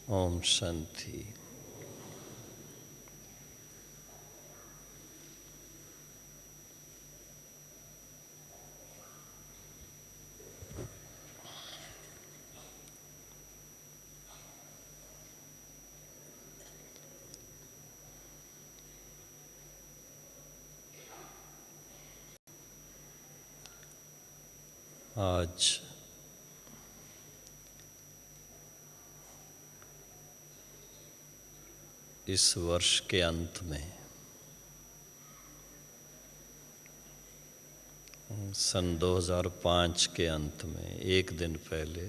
ओम शांति। आज इस वर्ष के अंत में सन 2005 के अंत में एक दिन पहले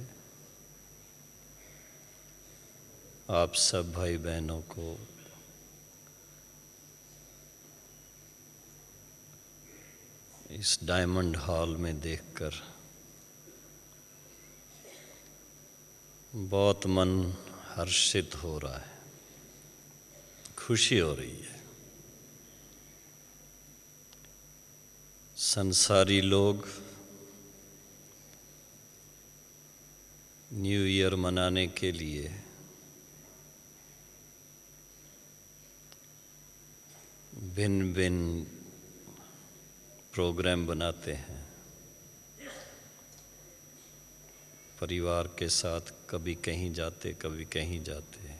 आप सब भाई बहनों को इस डायमंड हॉल में देखकर बहुत मन हर्षित हो रहा है, खुशी हो रही है। संसारी लोग न्यू ईयर मनाने के लिए भिन्न भिन्न प्रोग्राम बनाते हैं। परिवार के साथ कभी कहीं जाते, कभी कहीं जाते।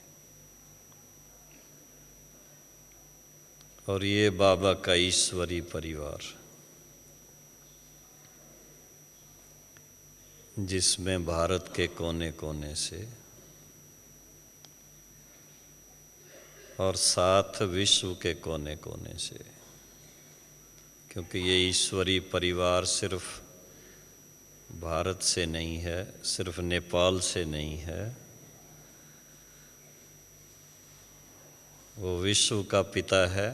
और ये बाबा का ईश्वरी परिवार, जिसमें भारत के कोने कोने से और साथ विश्व के कोने कोने से, क्योंकि ये ईश्वरी परिवार सिर्फ भारत से नहीं है, सिर्फ नेपाल से नहीं है, वो विश्व का पिता है।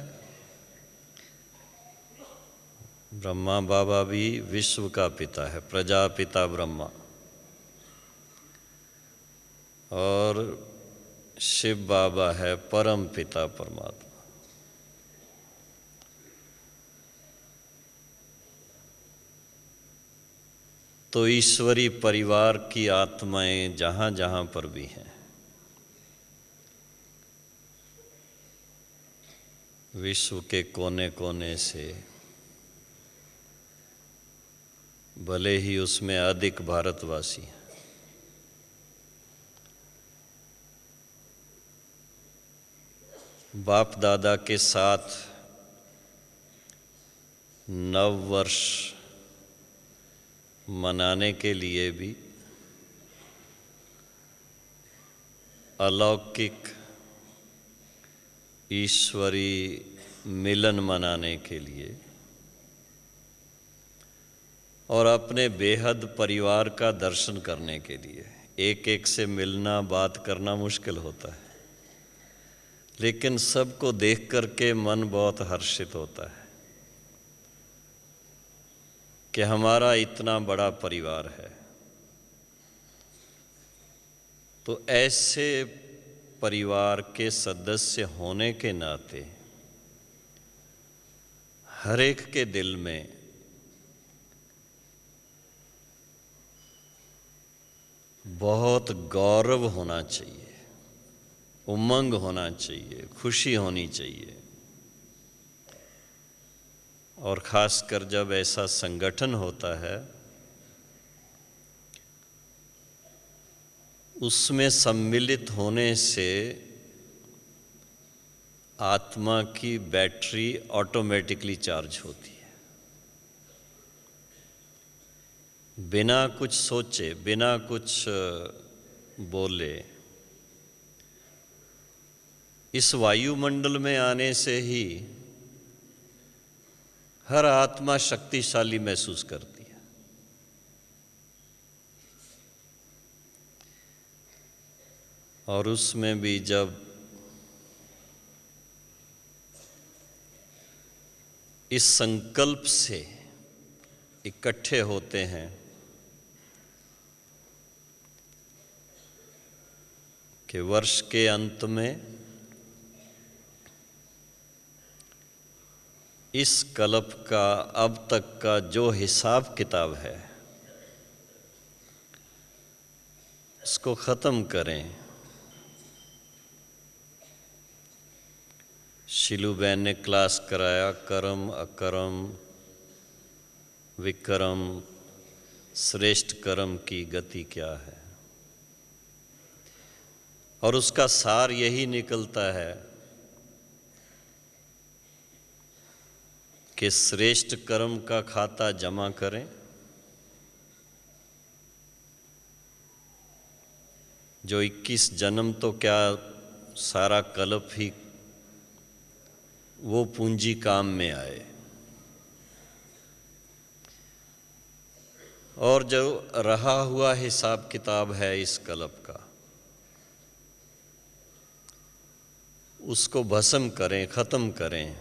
ब्रह्मा बाबा भी विश्व का पिता है, प्रजापिता ब्रह्मा, और शिव बाबा है परम पिता परमात्मा। तो ईश्वरी परिवार की आत्माएं जहाँ जहाँ पर भी हैं, विश्व के कोने कोने से, भले ही उसमें अधिक भारतवासी हैं, बाप दादा के साथ नव वर्ष मनाने के लिए भी, अलौकिक ईश्वरी मिलन मनाने के लिए, और अपने बेहद परिवार का दर्शन करने के लिए। एक एक से मिलना, बात करना मुश्किल होता है, लेकिन सबको देख करके मन बहुत हर्षित होता है कि हमारा इतना बड़ा परिवार है। तो ऐसे परिवार के सदस्य होने के नाते हर एक के दिल में बहुत गौरव होना चाहिए, उमंग होना चाहिए, खुशी होनी चाहिए। और खासकर जब ऐसा संगठन होता है, उसमें सम्मिलित होने से आत्मा की बैटरी ऑटोमेटिकली चार्ज होती है। बिना कुछ सोचे, बिना कुछ बोले, इस वायुमंडल में आने से ही हर आत्मा शक्तिशाली महसूस करती है। और उसमें भी जब इस संकल्प से इकट्ठे होते हैं कि वर्ष के अंत में इस कल्प का अब तक का जो हिसाब किताब है, उसको ख़त्म करें, शीलू बहन ने क्लास कराया, कर्म अकर्म विक्रम श्रेष्ठ कर्म की गति क्या है। और उसका सार यही निकलता है कि श्रेष्ठ कर्म का खाता जमा करें, जो 21 जन्म तो क्या सारा कल्प ही वो पूंजी काम में आए, और जो रहा हुआ हिसाब किताब है इस कल्प का, उसको भस्म करें, खत्म करें।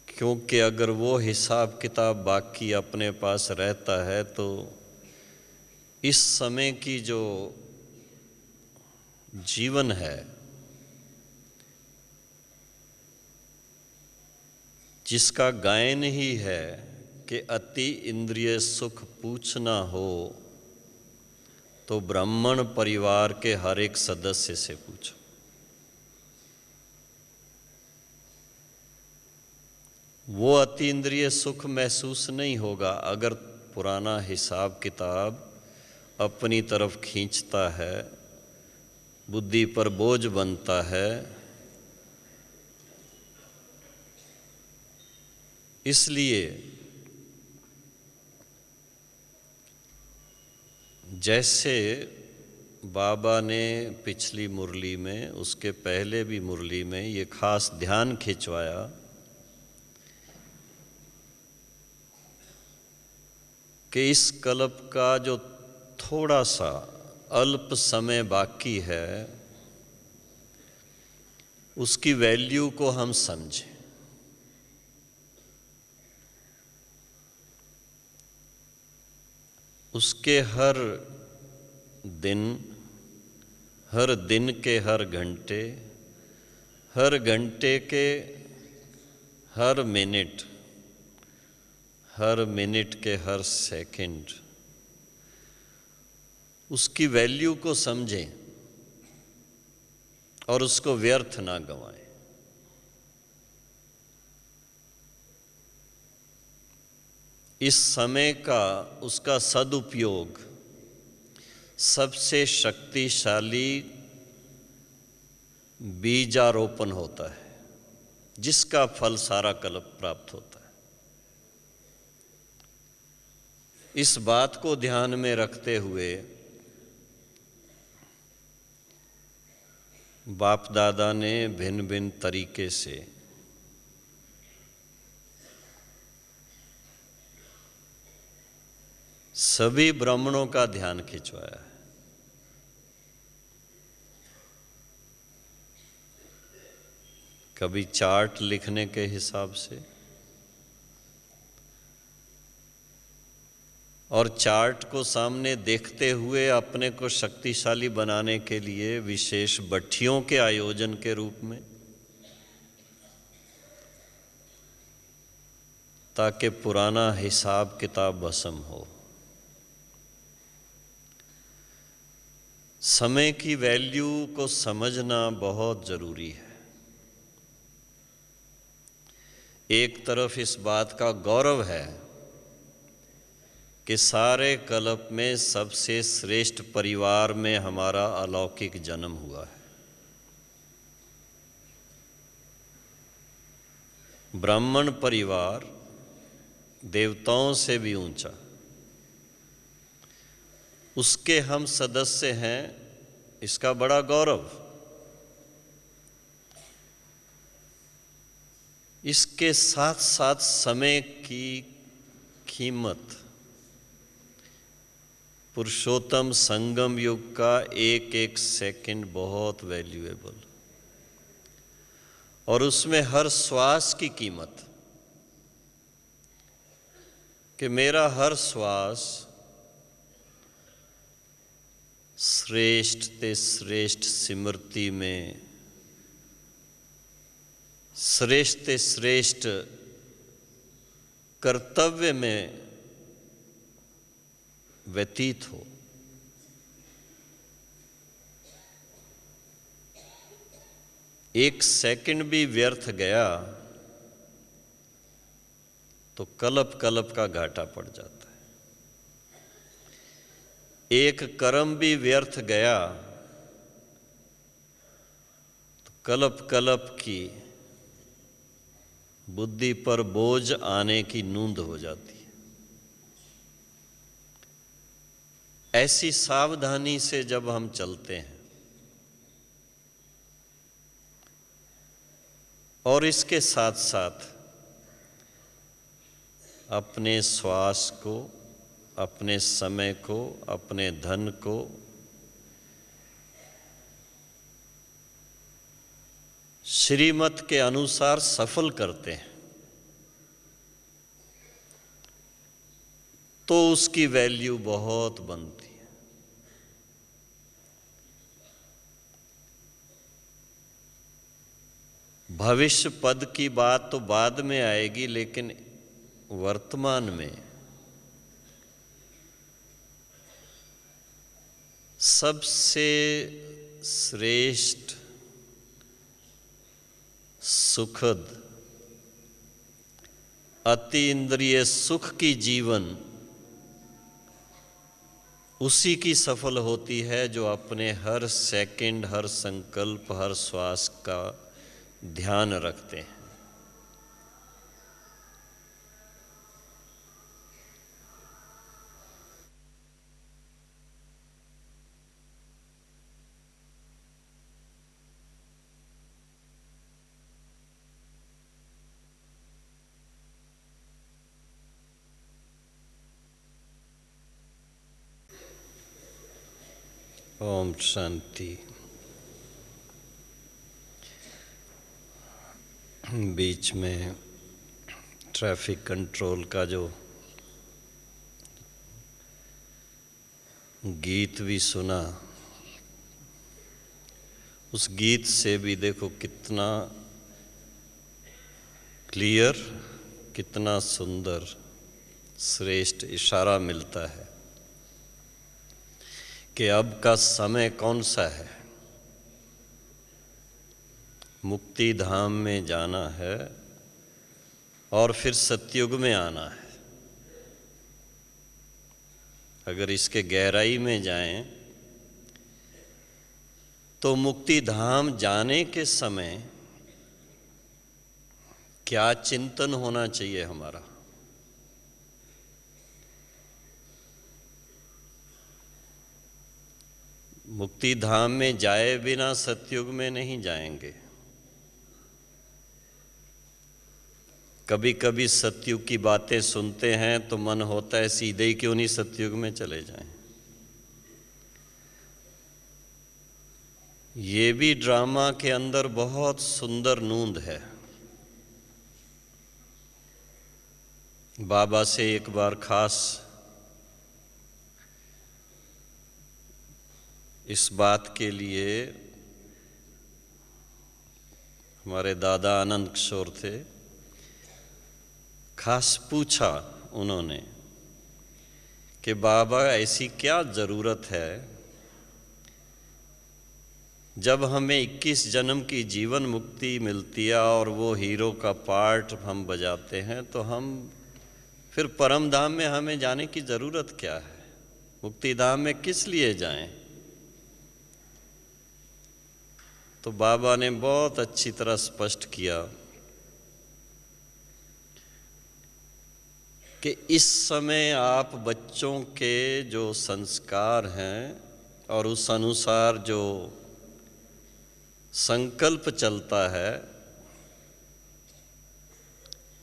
क्योंकि अगर वो हिसाब किताब बाकी अपने पास रहता है तो इस समय की जो जीवन है, जिसका गायन ही है कि अति इंद्रिय सुख पूछना हो तो ब्राह्मण परिवार के हर एक सदस्य से पूछो। वो अति इंद्रिय सुख महसूस नहीं होगा अगर पुराना हिसाब किताब अपनी तरफ खींचता है, बुद्धि पर बोझ बनता है। इसलिए जैसे बाबा ने पिछली मुरली में, उसके पहले भी मुरली में ये खास ध्यान खिंचवाया कि इस कल्प का जो थोड़ा सा अल्प समय बाकी है उसकी वैल्यू को हम समझें। उसके हर दिन के हर घंटे, हर घंटे के हर मिनट, हर मिनट के हर सेकंड, उसकी वैल्यू को समझें और उसको व्यर्थ ना गंवाएं। इस समय का उसका सदुपयोग सबसे शक्तिशाली बीजारोपण होता है, जिसका फल सारा कल्प प्राप्त होता है। इस बात को ध्यान में रखते हुए बाप दादा ने भिन्न भिन्न तरीके से सभी ब्राह्मणों का ध्यान खिंचवाया है। कभी चार्ट लिखने के हिसाब से, और चार्ट को सामने देखते हुए अपने को शक्तिशाली बनाने के लिए विशेष भट्टियों के आयोजन के रूप में, ताकि पुराना हिसाब किताब भस्म हो। समय की वैल्यू को समझना बहुत जरूरी है। एक तरफ इस बात का गौरव है कि सारे कल्प में सबसे श्रेष्ठ परिवार में हमारा अलौकिक जन्म हुआ है। ब्राह्मण परिवार देवताओं से भी ऊंचा, उसके हम सदस्य हैं, इसका बड़ा गौरव। इसके साथ साथ समय की कीमत, पुरुषोत्तम संगम युग का एक एक सेकंड बहुत वैल्यूएबल, और उसमें हर श्वास की कीमत, कि मेरा हर श्वास श्रेष्ठ ते श्रेष्ठ स्मृति में, श्रेष्ठ ते श्रेष्ठ कर्तव्य में व्यतीत हो। एक सेकंड भी व्यर्थ गया तो कलप कलप का घाटा पड़ जाता है। एक कर्म भी व्यर्थ गया तो कलप कलप की बुद्धि पर बोझ आने की नूंद हो जाती है। ऐसी सावधानी से जब हम चलते हैं और इसके साथ साथ अपने श्वास को, अपने समय को, अपने धन को श्रीमत के अनुसार सफल करते हैं तो उसकी वैल्यू बहुत बनती है। भविष्य पद की बात तो बाद में आएगी, लेकिन वर्तमान में सबसे श्रेष्ठ, सुखद, अति इंद्रिय सुख की जीवन उसी की सफल होती है जो अपने हर सेकंड, हर संकल्प, हर श्वास का ध्यान रखते हैं। ओम शांति। बीच में ट्रैफिक कंट्रोल का जो गीत भी सुना, उस गीत से भी देखो कितना क्लियर, कितना सुंदर, श्रेष्ठ इशारा मिलता है कि अब का समय कौन सा है। मुक्ति धाम में जाना है और फिर सतयुग में आना है। अगर इसके गहराई में जाएं तो मुक्ति धाम जाने के समय क्या चिंतन होना चाहिए हमारा। मुक्ति धाम में जाए बिना सतयुग में नहीं जाएंगे। कभी कभी सतयुग की बातें सुनते हैं तो मन होता है सीधे ही क्यों नहीं सतयुग में चले जाएं। ये भी ड्रामा के अंदर बहुत सुंदर नूंद है। बाबा से एक बार खास इस बात के लिए हमारे दादा आनंद किशोर थे, खास पूछा उन्होंने कि बाबा ऐसी क्या ज़रूरत है जब हमें 21 जन्म की जीवन मुक्ति मिलती है और वो हीरो का पार्ट हम बजाते हैं तो हम फिर परम धाम में हमें जाने की ज़रूरत क्या है। मुक्ति धाम में किस लिए जाएं। तो बाबा ने बहुत अच्छी तरह स्पष्ट किया कि इस समय आप बच्चों के जो संस्कार हैं और उस अनुसार जो संकल्प चलता है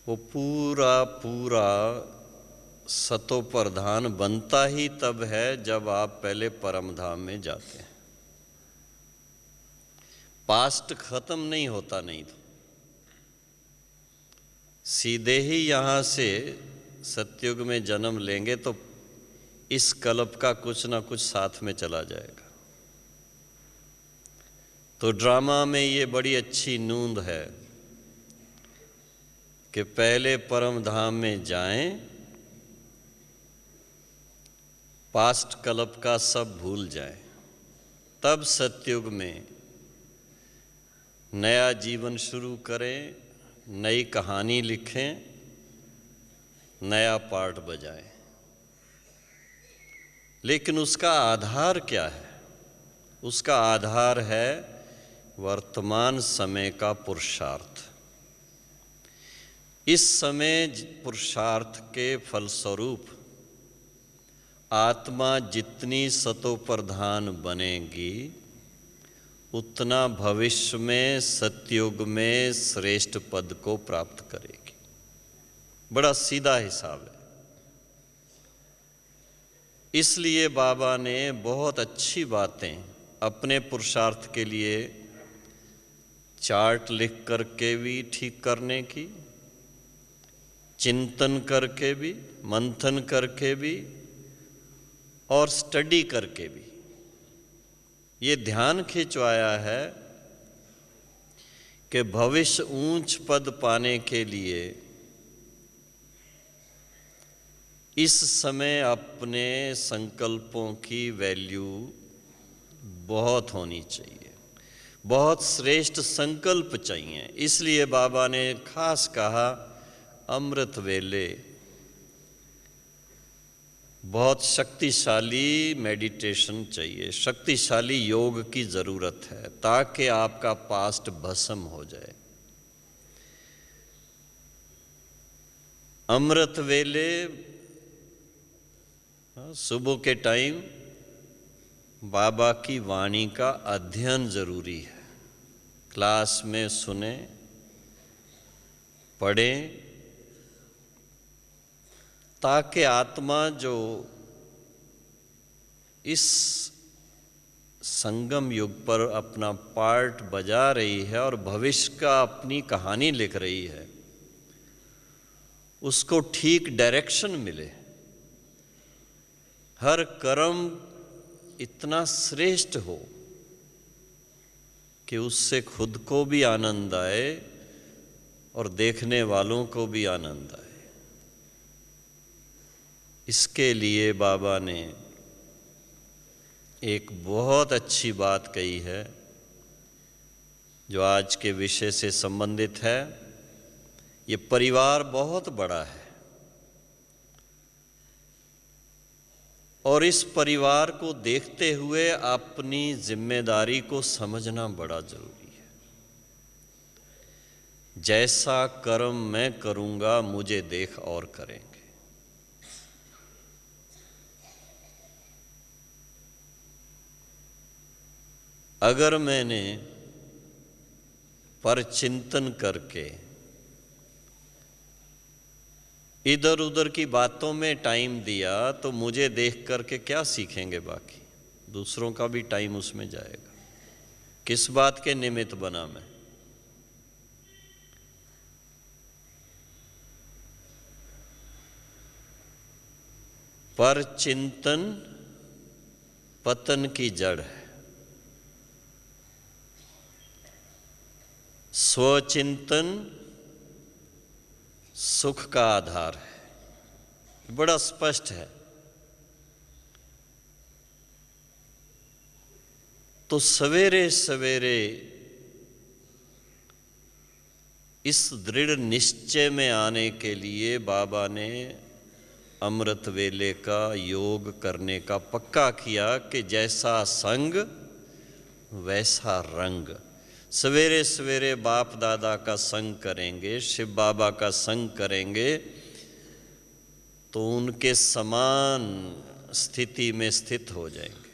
वो पूरा पूरा सतोप्रधान बनता ही तब है जब आप पहले परम धाम में जाते हैं। पास्ट खत्म नहीं होता, नहीं तो सीधे ही यहाँ से सतयुग में जन्म लेंगे तो इस कल्प का कुछ ना कुछ साथ में चला जाएगा। तो ड्रामा में ये बड़ी अच्छी नूंद है कि पहले परम धाम में जाएं, पास्ट कल्प का सब भूल जाएं, तब सतयुग में नया जीवन शुरू करें, नई कहानी लिखें, नया पार्ट बजाएं। लेकिन उसका आधार क्या है? उसका आधार है वर्तमान समय का पुरुषार्थ। इस समय पुरुषार्थ के फलस्वरूप आत्मा जितनी सतोप्रधान बनेगी, उतना भविष्य में सतयुग में श्रेष्ठ पद को प्राप्त करेगी। बड़ा सीधा हिसाब है। इसलिए बाबा ने बहुत अच्छी बातें अपने पुरुषार्थ के लिए चार्ट लिख करके भी ठीक करने की, चिंतन करके भी, मंथन करके भी और स्टडी करके भी ये ध्यान खिंचवाया है कि भविष्य ऊंच पद पाने के लिए इस समय अपने संकल्पों की वैल्यू बहुत होनी चाहिए, बहुत श्रेष्ठ संकल्प चाहिए। इसलिए बाबा ने खास कहा अमृत वेले बहुत शक्तिशाली मेडिटेशन चाहिए, शक्तिशाली योग की ज़रूरत है ताकि आपका पास्ट भस्म हो जाए। अमृत वेले सुबह के टाइम बाबा की वाणी का अध्ययन जरूरी है। क्लास में सुने, पढ़ें, ताकि आत्मा जो इस संगम युग पर अपना पार्ट बजा रही है और भविष्य का अपनी कहानी लिख रही है, उसको ठीक डायरेक्शन मिले। हर कर्म इतना श्रेष्ठ हो कि उससे खुद को भी आनंद आए और देखने वालों को भी आनंद आए। इसके लिए बाबा ने एक बहुत अच्छी बात कही है जो आज के विषय से संबंधित है। ये परिवार बहुत बड़ा है और इस परिवार को देखते हुए अपनी जिम्मेदारी को समझना बड़ा जरूरी है। जैसा कर्म मैं करूंगा मुझे देख और करेंगे। अगर मैंने परचिंतन करके इधर उधर की बातों में टाइम दिया तो मुझे देख करके क्या सीखेंगे? बाकी दूसरों का भी टाइम उसमें जाएगा। किस बात के निमित्त बना मैं? परचिंतन पतन की जड़ है, स्वचिंतन सुख का आधार है। बड़ा स्पष्ट है। तो सवेरे सवेरे इस दृढ़ निश्चय में आने के लिए बाबा ने अमृत वेले का योग करने का पक्का किया कि जैसा संग वैसा रंग। सवेरे सवेरे बाप दादा का संग करेंगे, शिव बाबा का संग करेंगे तो उनके समान स्थिति में स्थित हो जाएंगे।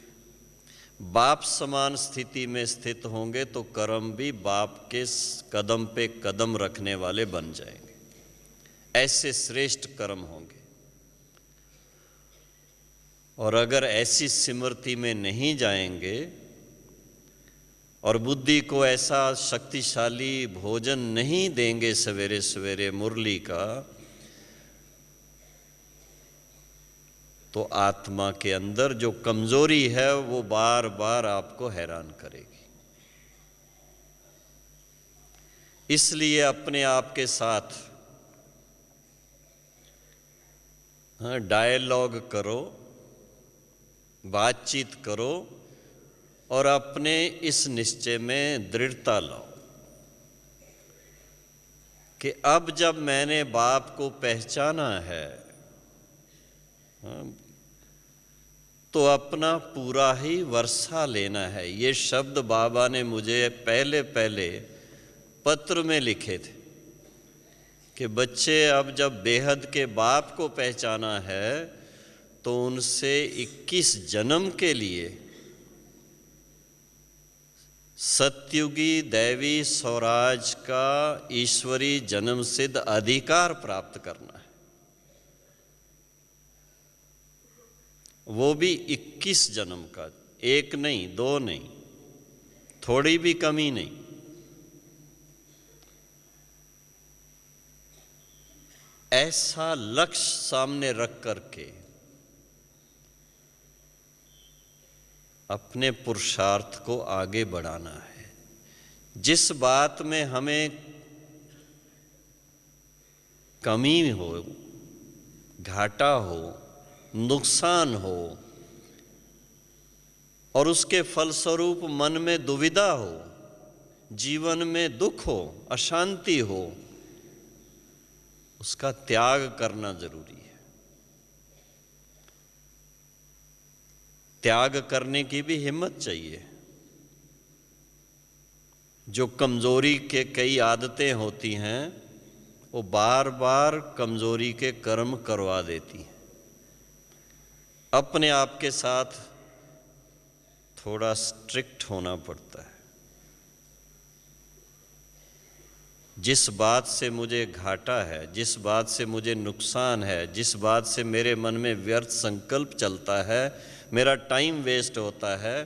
बाप समान स्थिति में स्थित होंगे तो कर्म भी बाप के कदम पे कदम रखने वाले बन जाएंगे। ऐसे श्रेष्ठ कर्म होंगे। और अगर ऐसी स्मृति में नहीं जाएंगे और बुद्धि को ऐसा शक्तिशाली भोजन नहीं देंगे सवेरे सवेरे मुरली का, तो आत्मा के अंदर जो कमजोरी है वो बार बार आपको हैरान करेगी। इसलिए अपने आप के साथ डायलॉग करो, बातचीत करो और अपने इस निश्चय में दृढ़ता लाओ कि अब जब मैंने बाप को पहचाना है, तो अपना पूरा ही वर्षा लेना है। ये शब्द बाबा ने मुझे पहले पहले पत्र में लिखे थे कि बच्चे, अब जब बेहद के बाप को पहचाना है तो उनसे 21 जन्म के लिए सत्युगी दैवी स्वराज का ईश्वरी जन्म सिद्ध अधिकार प्राप्त करना है, वो भी 21 जन्म का, एक नहीं, दो नहीं, थोड़ी भी कमी नहीं। ऐसा लक्ष्य सामने रख करके अपने पुरुषार्थ को आगे बढ़ाना है। जिस बात में हमें कमी हो, घाटा हो, नुकसान हो और उसके फलस्वरूप मन में दुविधा हो, जीवन में दुख हो, अशांति हो, उसका त्याग करना जरूरी है। त्याग करने की भी हिम्मत चाहिए। जो कमजोरी के कई आदतें होती हैं वो बार बार कमजोरी के कर्म करवा देती हैं। अपने आप के साथ थोड़ा स्ट्रिक्ट होना पड़ता है। जिस बात से मुझे घाटा है, जिस बात से मुझे नुकसान है, जिस बात से मेरे मन में व्यर्थ संकल्प चलता है, मेरा टाइम वेस्ट होता है,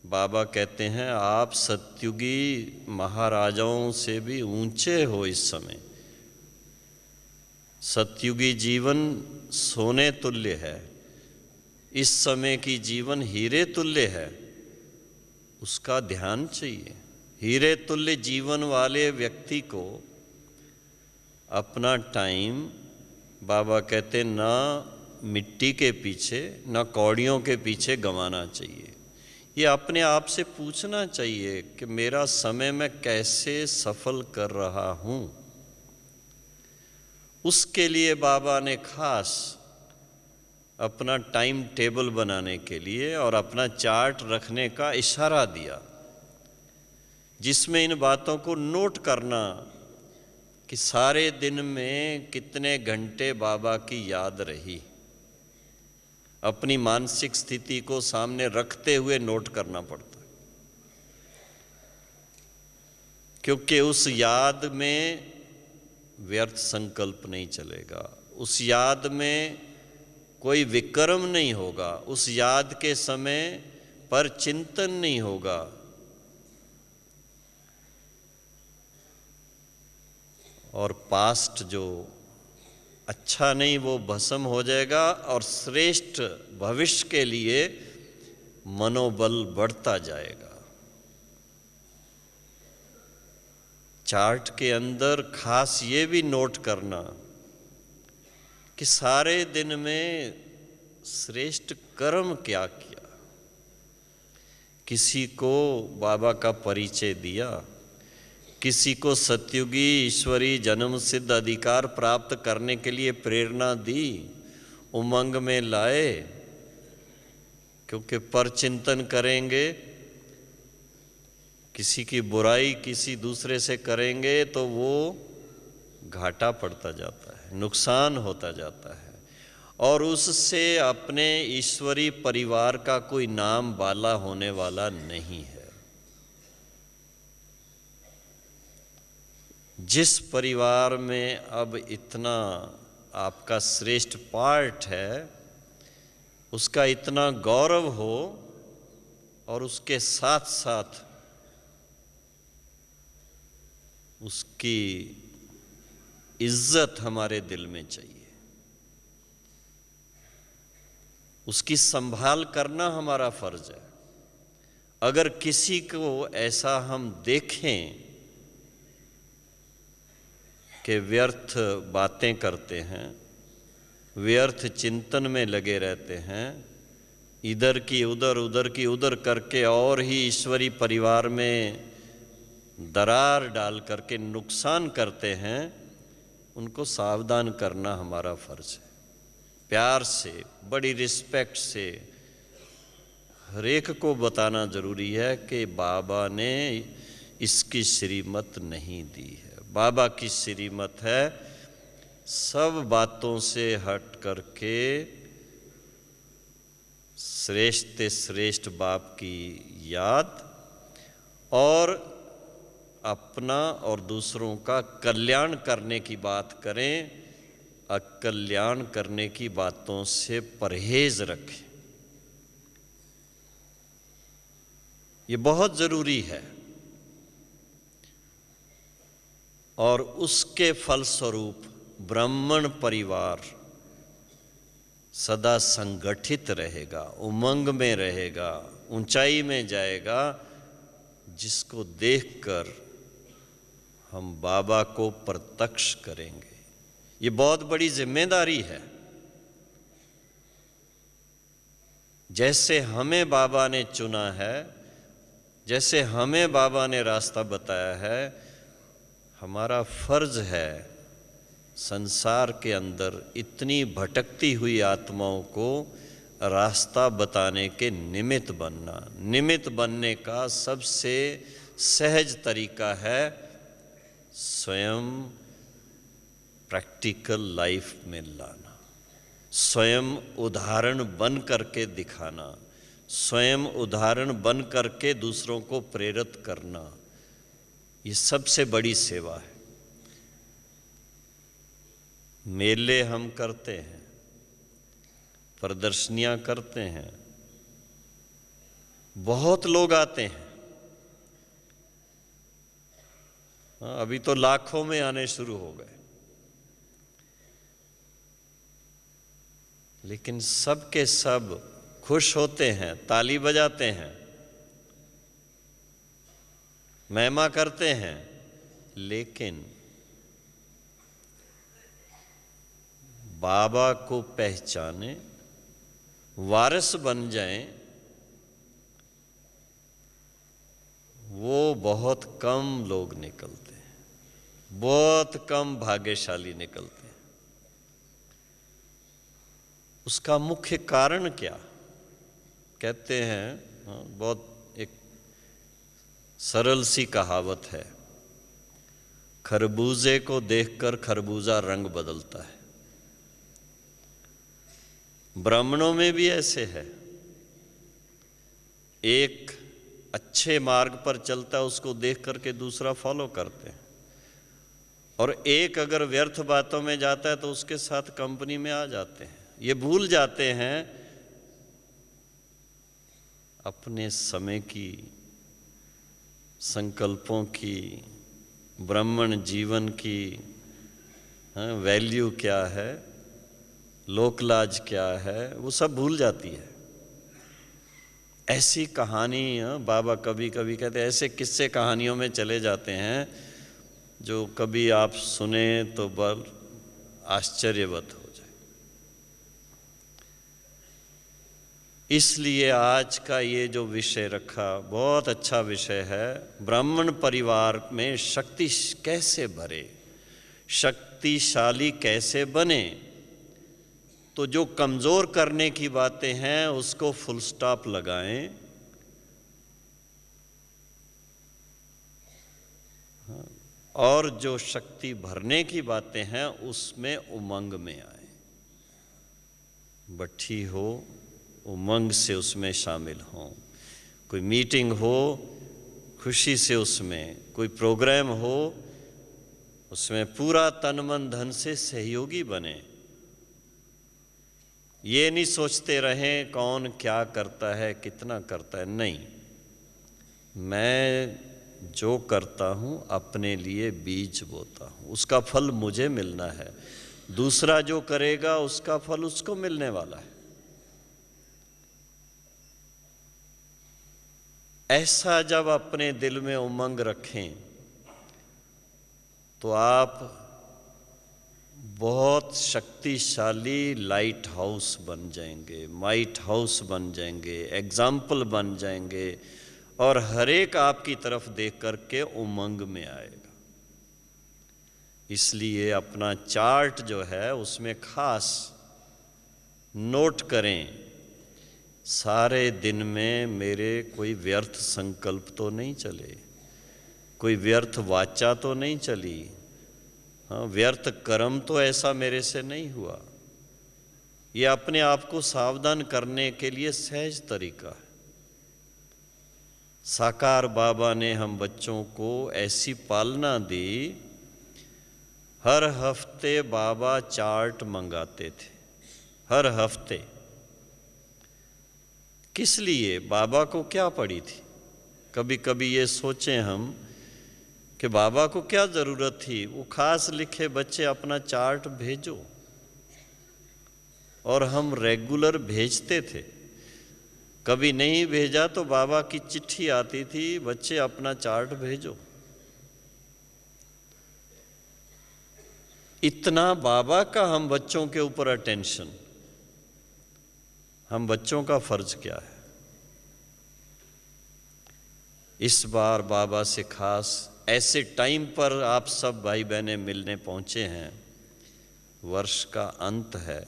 बाबा कहते हैं आप सत्युगी महाराजाओं से भी ऊंचे हो इस समय। सत्युगी जीवन सोने तुल्य है, इस समय की जीवन हीरे तुल्य है, उसका ध्यान चाहिए। हीरे तुल्य जीवन वाले व्यक्ति को अपना टाइम, बाबा कहते ना मिट्टी के पीछे ना कौड़ियों के पीछे गंवाना चाहिए। ये अपने आप से पूछना चाहिए कि मेरा समय मैं कैसे सफल कर रहा हूँ। उसके लिए बाबा ने खास अपना टाइम टेबल बनाने के लिए और अपना चार्ट रखने का इशारा दिया, जिसमें इन बातों को नोट करना कि सारे दिन में कितने घंटे बाबा की याद रही, अपनी मानसिक स्थिति को सामने रखते हुए नोट करना पड़ता है। क्योंकि उस याद में व्यर्थ संकल्प नहीं चलेगा, उस याद में कोई विक्रम नहीं होगा, उस याद के समय पर चिंतन नहीं होगा। और पास्ट जो अच्छा नहीं वो भस्म हो जाएगा और श्रेष्ठ भविष्य के लिए मनोबल बढ़ता जाएगा। चार्ट के अंदर खास ये भी नोट करना कि सारे दिन में श्रेष्ठ कर्म क्या किया। किसी को बाबा का परिचय दिया, किसी को सत्युगी ईश्वरी जन्म सिद्ध अधिकार प्राप्त करने के लिए प्रेरणा दी, उमंग में लाए। क्योंकि परचिंतन करेंगे, किसी की बुराई किसी दूसरे से करेंगे तो वो घाटा पड़ता जाता है, नुकसान होता जाता है और उससे अपने ईश्वरी परिवार का कोई नाम बाला होने वाला नहीं है। जिस परिवार में अब इतना आपका श्रेष्ठ पार्ट है, उसका इतना गौरव हो और उसके साथ साथ उसकी इज्जत हमारे दिल में चाहिए, उसकी संभाल करना हमारा फर्ज है। अगर किसी को ऐसा हम देखें कि व्यर्थ बातें करते हैं, व्यर्थ चिंतन में लगे रहते हैं, इधर की उधर उधर की उधर करके और ही ईश्वरी परिवार में दरार डाल करके नुकसान करते हैं, उनको सावधान करना हमारा फर्ज है। प्यार से, बड़ी रिस्पेक्ट से हर एक को बताना जरूरी है कि बाबा ने इसकी श्रीमत नहीं दी है। बाबा की श्रीमत है सब बातों से हट करके श्रेष्ठ से श्रेष्ठ बाप की याद और अपना और दूसरों का कल्याण करने की बात करें, अकल्याण करने की बातों से परहेज रखें। ये बहुत जरूरी है और उसके फलस्वरूप ब्राह्मण परिवार सदा संगठित रहेगा, उमंग में रहेगा, ऊंचाई में जाएगा, जिसको देखकर हम बाबा को प्रत्यक्ष करेंगे। ये बहुत बड़ी जिम्मेदारी है। जैसे हमें बाबा ने चुना है, जैसे हमें बाबा ने रास्ता बताया है, हमारा फर्ज है संसार के अंदर इतनी भटकती हुई आत्माओं को रास्ता बताने के निमित्त बनना। निमित्त बनने का सबसे सहज तरीका है स्वयं प्रैक्टिकल लाइफ में लाना, स्वयं उदाहरण बन करके दिखाना, स्वयं उदाहरण बन करके दूसरों को प्रेरित करना। ये सबसे बड़ी सेवा है। मेले हम करते हैं, प्रदर्शनियां करते हैं, बहुत लोग आते हैं। अभी तो लाखों में आने शुरू हो गए, लेकिन सब के सब खुश होते हैं, ताली बजाते हैं, महिमा करते हैं, लेकिन बाबा को पहचाने, वारिस बन जाएं, वो बहुत कम लोग निकलते हैं, बहुत कम भाग्यशाली निकलते हैं। उसका मुख्य कारण क्या? कहते हैं, बहुत एक सरल सी कहावत है, खरबूजे को देखकर खरबूजा रंग बदलता है। ब्राह्मणों में भी ऐसे है। एक अच्छे मार्ग पर चलता है, उसको देख करके दूसरा फॉलो करते हैं, और एक अगर व्यर्थ बातों में जाता है तो उसके साथ कंपनी में आ जाते हैं। ये भूल जाते हैं अपने समय की, संकल्पों की, ब्राह्मण जीवन की वैल्यू क्या है, लोकलाज क्या है, वो सब भूल जाती है। ऐसी कहानी बाबा कभी कभी कहते हैं, ऐसे किस्से कहानियों में चले जाते हैं जो कभी आप सुने तो बल आश्चर्यवत हो जाए। इसलिए आज का ये जो विषय रखा बहुत अच्छा विषय है, ब्राह्मण परिवार में शक्ति कैसे भरे, शक्तिशाली कैसे बने। तो जो कमज़ोर करने की बातें हैं उसको फुल स्टॉप लगाएं, और जो शक्ति भरने की बातें हैं उसमें उमंग में आए। बट्ठी हो, उमंग से उसमें शामिल हों। कोई मीटिंग हो, खुशी से उसमें, कोई प्रोग्राम हो, उसमें पूरा तन मन धन से सहयोगी बने। ये नहीं सोचते रहें कौन क्या करता है, कितना करता है। नहीं, मैं जो करता हूँ अपने लिए बीज बोता हूँ, उसका फल मुझे मिलना है। दूसरा जो करेगा उसका फल उसको मिलने वाला है। ऐसा जब अपने दिल में उमंग रखें तो आप बहुत शक्तिशाली लाइट हाउस बन जाएंगे, माइट हाउस बन जाएंगे, एग्जाम्पल बन जाएंगे, और हर एक आपकी तरफ देख करके उमंग में आएगा। इसलिए अपना चार्ट जो है उसमें खास नोट करें, सारे दिन में मेरे कोई व्यर्थ संकल्प तो नहीं चले, कोई व्यर्थ वाचा तो नहीं चली, हाँ, व्यर्थ कर्म तो ऐसा मेरे से नहीं हुआ। ये अपने आप को सावधान करने के लिए सहज तरीका है। साकार बाबा ने हम बच्चों को ऐसी पालना दी, हर हफ्ते बाबा चार्ट मंगाते थे, हर हफ्ते। किस लिए? बाबा को क्या पड़ी थी? कभी कभी ये सोचें हम कि बाबा को क्या ज़रूरत थी? वो खास लिखे बच्चे अपना चार्ट भेजो, और हम रेगुलर भेजते थे। कभी नहीं भेजा तो बाबा की चिट्ठी आती थी, बच्चे अपना चार्ट भेजो। इतना बाबा का हम बच्चों के ऊपर अटेंशन, हम बच्चों का फर्ज क्या है? इस बार बाबा से खास ऐसे टाइम पर आप सब भाई बहनें मिलने पहुंचे हैं। वर्ष का अंत है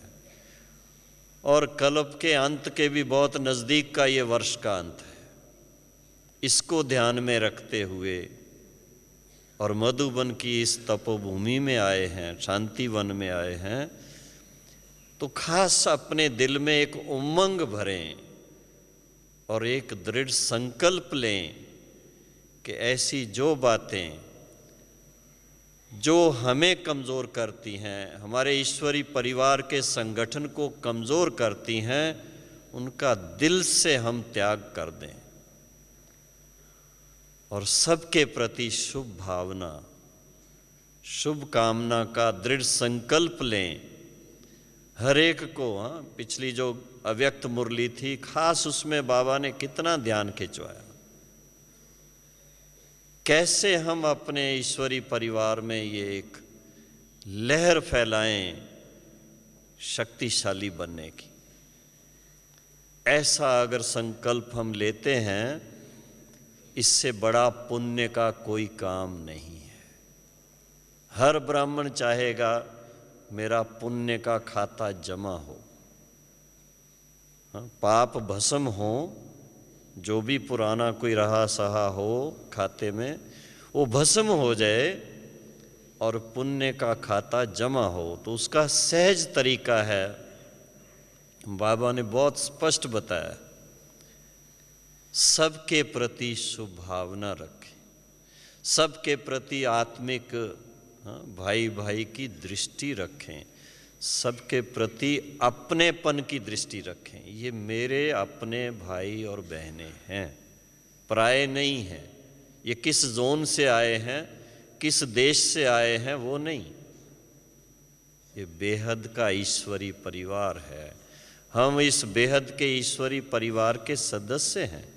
और कल्प के अंत के भी बहुत नज़दीक का ये वर्ष का अंत है। इसको ध्यान में रखते हुए और मधुबन की इस तपोभूमि में आए हैं, शांति वन में आए हैं, तो खास अपने दिल में एक उमंग भरें और एक दृढ़ संकल्प लें कि ऐसी जो बातें जो हमें कमज़ोर करती हैं, हमारे ईश्वरी परिवार के संगठन को कमज़ोर करती हैं, उनका दिल से हम त्याग कर दें और सबके प्रति शुभ भावना, शुभ कामना का दृढ़ संकल्प लें। हर एक को, हाँ, पिछली जो अव्यक्त मुरली थी खास उसमें बाबा ने कितना ध्यान खिंचवाया, कैसे हम अपने ईश्वरी परिवार में ये एक लहर फैलाएं शक्तिशाली बनने की। ऐसा अगर संकल्प हम लेते हैं, इससे बड़ा पुण्य का कोई काम नहीं है। हर ब्राह्मण चाहेगा मेरा पुण्य का खाता जमा हो, पाप भस्म हो, जो भी पुराना कोई रहा सहा हो खाते में वो भस्म हो जाए और पुण्य का खाता जमा हो। तो उसका सहज तरीका है, बाबा ने बहुत स्पष्ट बताया, सबके प्रति शुभ भावना रखें, सबके प्रति आत्मिक भाई भाई की दृष्टि रखें, सबके प्रति अपनेपन की दृष्टि रखें। ये मेरे अपने भाई और बहनें हैं, पराये नहीं हैं। ये किस जोन से आए हैं, किस देश से आए हैं वो नहीं, ये बेहद का ईश्वरी परिवार है। हम इस बेहद के ईश्वरी परिवार के सदस्य हैं।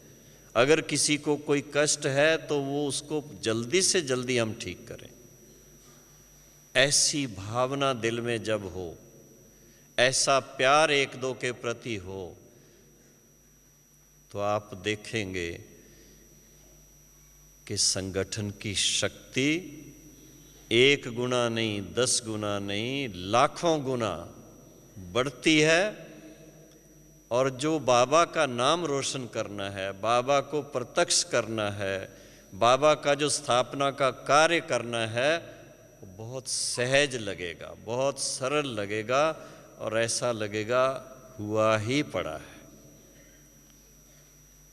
अगर किसी को कोई कष्ट है तो वो उसको जल्दी से जल्दी हम ठीक करें। ऐसी भावना दिल में जब हो, ऐसा प्यार एक दो के प्रति हो, तो आप देखेंगे कि संगठन की शक्ति 1 गुना नहीं, 10 गुना नहीं, लाखों गुना बढ़ती है। और जो बाबा का नाम रोशन करना है, बाबा को प्रत्यक्ष करना है, बाबा का जो स्थापना का कार्य करना है, वो बहुत सहज लगेगा, बहुत सरल लगेगा और ऐसा लगेगा हुआ ही पड़ा है।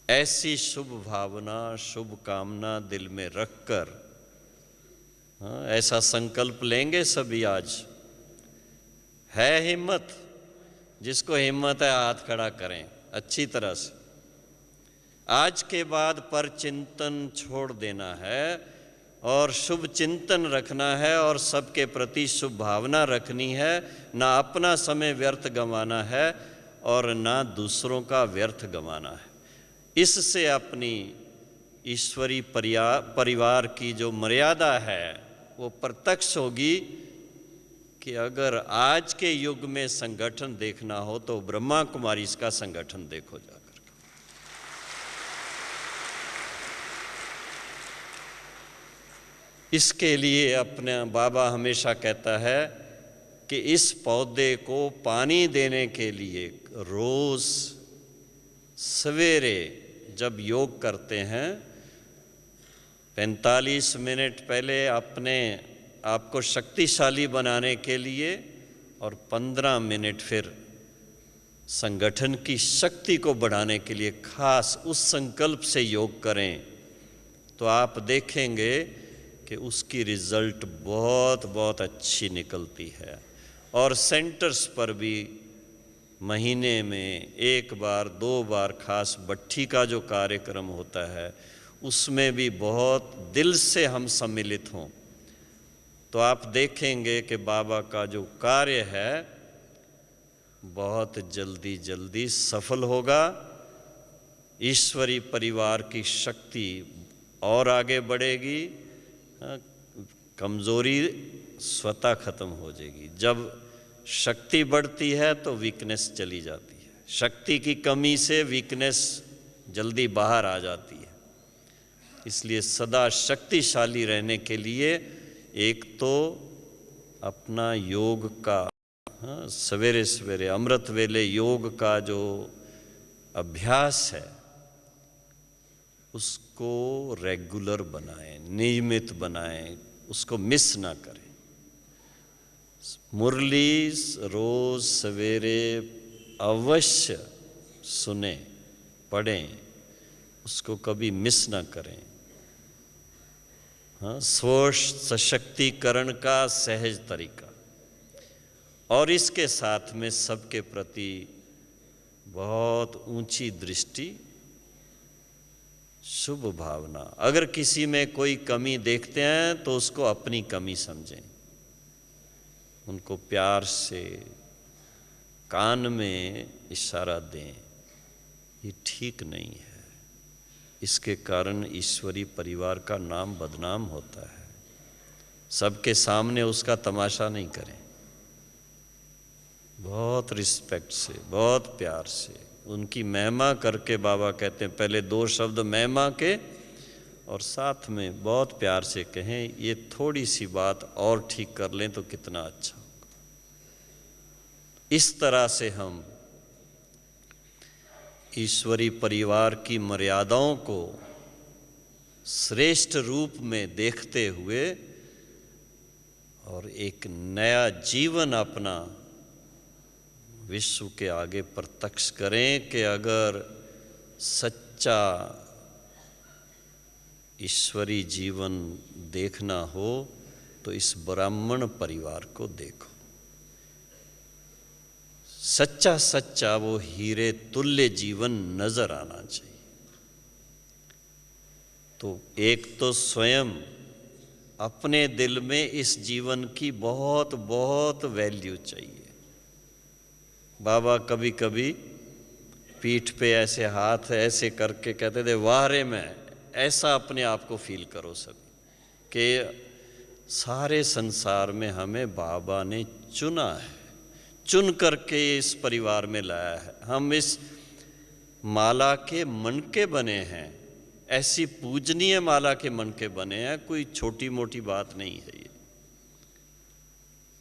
ऐसी शुभ भावना, शुभ कामना दिल में रखकर, हाँ, ऐसा संकल्प लेंगे सभी। आज है हिम्मत? जिसको हिम्मत है हाथ खड़ा करें अच्छी तरह से। आज के बाद पर चिंतन छोड़ देना है और शुभ चिंतन रखना है और सबके प्रति शुभ भावना रखनी है। ना अपना समय व्यर्थ गंवाना है और ना दूसरों का व्यर्थ गंवाना है। इससे अपनी ईश्वरी परिवार की जो मर्यादा है वो प्रत्यक्ष होगी कि अगर आज के युग में संगठन देखना हो तो ब्रह्मा कुमारी इसका संगठन देखो जाकर। इसके लिए अपना बाबा हमेशा कहता है कि इस पौधे को पानी देने के लिए रोज सवेरे जब योग करते हैं 45 मिनट पहले अपने आपको शक्तिशाली बनाने के लिए और 15 मिनट फिर संगठन की शक्ति को बढ़ाने के लिए खास उस संकल्प से योग करें, तो आप देखेंगे कि उसकी रिजल्ट बहुत बहुत अच्छी निकलती है। और सेंटर्स पर भी महीने में 1 बार 2 बार खास बट्ठी का जो कार्यक्रम होता है उसमें भी बहुत दिल से हम सम्मिलित हों, तो आप देखेंगे कि बाबा का जो कार्य है बहुत जल्दी जल्दी सफल होगा। ईश्वरी परिवार की शक्ति और आगे बढ़ेगी, कमज़ोरी स्वतः खत्म हो जाएगी। जब शक्ति बढ़ती है तो वीकनेस चली जाती है, शक्ति की कमी से वीकनेस जल्दी बाहर आ जाती है। इसलिए सदा शक्तिशाली रहने के लिए एक तो अपना योग का सवेरे सवेरे अमृत वेले योग का जो अभ्यास है उसको रेगुलर बनाएं, नियमित बनाएं, उसको मिस ना करें। मुरली रोज सवेरे अवश्य सुने, पढ़ें, उसको कभी मिस ना करें। स्व सशक्तिकरण का सहज तरीका, और इसके साथ में सबके प्रति बहुत ऊंची दृष्टि, शुभ भावना। अगर किसी में कोई कमी देखते हैं तो उसको अपनी कमी समझें, उनको प्यार से कान में इशारा दें, ये ठीक नहीं है, इसके कारण ईश्वरी परिवार का नाम बदनाम होता है। सबके सामने उसका तमाशा नहीं करें, बहुत रिस्पेक्ट से, बहुत प्यार से उनकी महिमा करके, बाबा कहते हैं पहले 2 शब्द महिमा के और साथ में बहुत प्यार से कहें ये थोड़ी सी बात और ठीक कर लें तो कितना अच्छा होगा। इस तरह से हम ईश्वरी परिवार की मर्यादाओं को श्रेष्ठ रूप में देखते हुए और एक नया जीवन अपना विश्व के आगे प्रत्यक्ष करें कि अगर सच्चा ईश्वरी जीवन देखना हो तो इस ब्राह्मण परिवार को देखो। सच्चा सच्चा वो हीरे तुल्य जीवन नजर आना चाहिए। तो एक तो स्वयं अपने दिल में इस जीवन की बहुत बहुत वैल्यू चाहिए। बाबा कभी कभी पीठ पे ऐसे हाथ ऐसे करके कहते थे वाह रे मैं, ऐसा अपने आप को फील करो सभी कि सारे संसार में हमें बाबा ने चुना है, चुन करके इस परिवार में लाया है। हम इस माला के मनके बने हैं, ऐसी पूजनीय माला के मनके बने हैं, कोई छोटी मोटी बात नहीं है ये।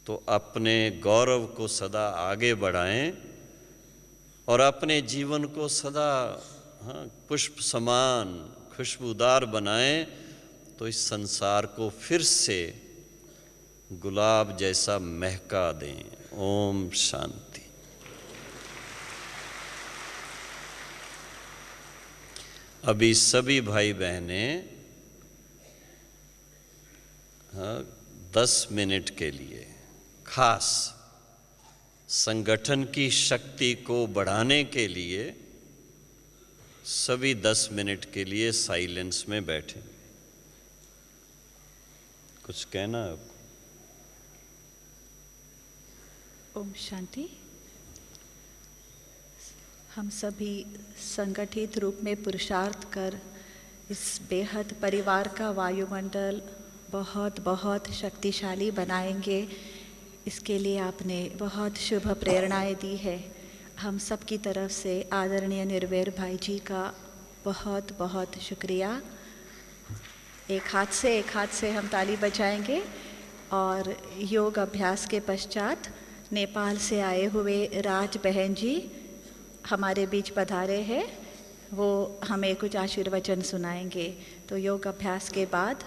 तो अपने गौरव को सदा आगे बढ़ाएं और अपने जीवन को सदा पुष्प समान खुशबूदार बनाएं, तो इस संसार को फिर से गुलाब जैसा महका दें। ओम शांति। अभी सभी भाई बहनें 10 मिनट के लिए खास संगठन की शक्ति को बढ़ाने के लिए सभी 10 मिनट के लिए साइलेंस में बैठे। कुछ कहना है आपको? ओम शांति। हम सभी संगठित रूप में पुरुषार्थ कर इस बेहद परिवार का वायुमंडल बहुत बहुत शक्तिशाली बनाएंगे। इसके लिए आपने बहुत शुभ प्रेरणाएं दी है। हम सब की तरफ से आदरणीय निर्वैर भाई जी का बहुत बहुत शुक्रिया। एक हाथ से हम ताली बजाएंगे और योग अभ्यास के पश्चात नेपाल से आए हुए राज बहन जी हमारे बीच पधारे हैं, वो हमें कुछ आशीर्वचन सुनाएंगे। तो योग अभ्यास के बाद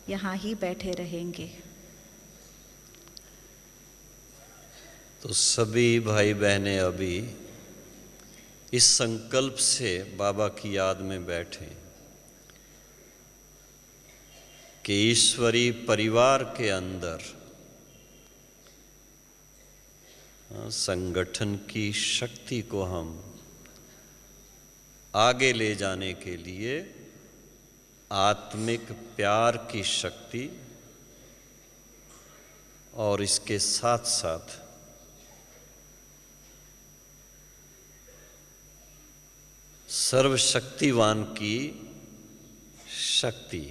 यहाँ ही बैठे रहेंगे। तो सभी भाई बहनें अभी इस संकल्प से बाबा की याद में बैठे कि ईश्वरी परिवार के अंदर संगठन की शक्ति को हम आगे ले जाने के लिए आत्मिक प्यार की शक्ति और इसके साथ साथ सर्वशक्तिवान की शक्ति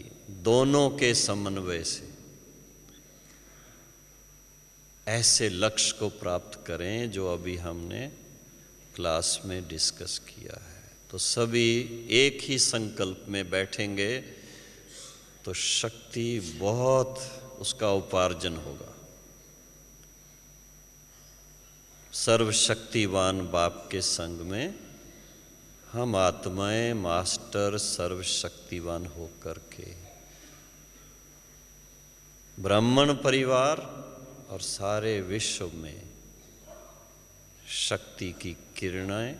दोनों के समन्वय से ऐसे लक्ष्य को प्राप्त करें जो अभी हमने क्लास में डिस्कस किया है। तो सभी एक ही संकल्प में बैठेंगे तो शक्ति बहुत उसका उपार्जन होगा। सर्वशक्तिवान बाप के संग में हम आत्माएं मास्टर सर्वशक्तिवान होकर के ब्राह्मण परिवार और सारे विश्व में शक्ति की किरणें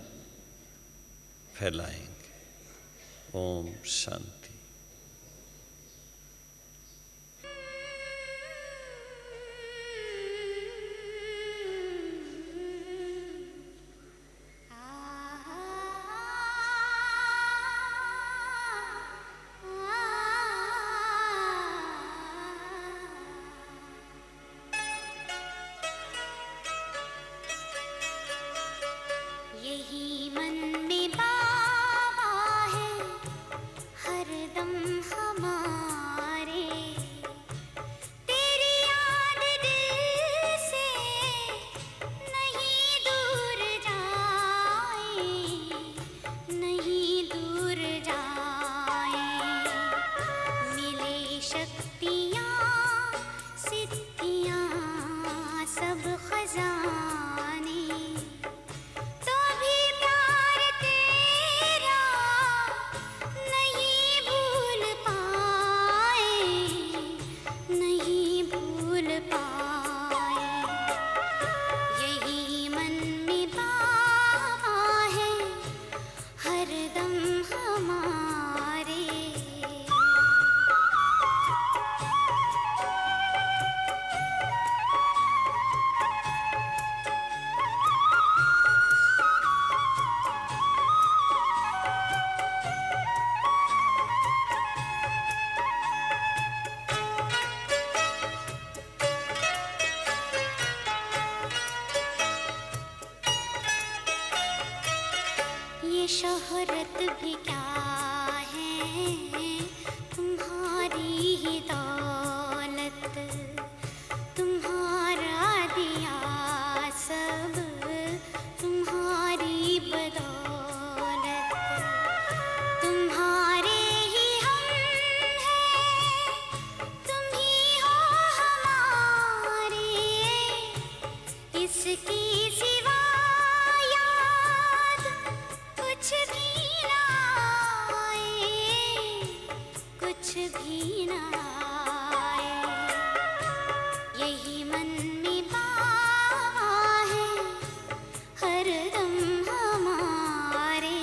फैलाएंगे। ओम शांति। यही मन में बाबा है हरदम हमारे, तेरी याद दिल से नहीं दूर जाए, नहीं दूर जाए। मिले शक्तियाँ सिद्धियाँ सब खजाने, ये शोहरत भी क्या है, तुम्हारी ही दौलत, तुम्हारा दिया सब तुम्हारी बदौलत। तुम्हारे ही हम हैं, तुम ही हो हमारे, इसकी सिवा कुछ भी ना आए, कुछ भी ना आए। यही मन में बाबा है हरदम हमारे।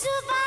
जुबान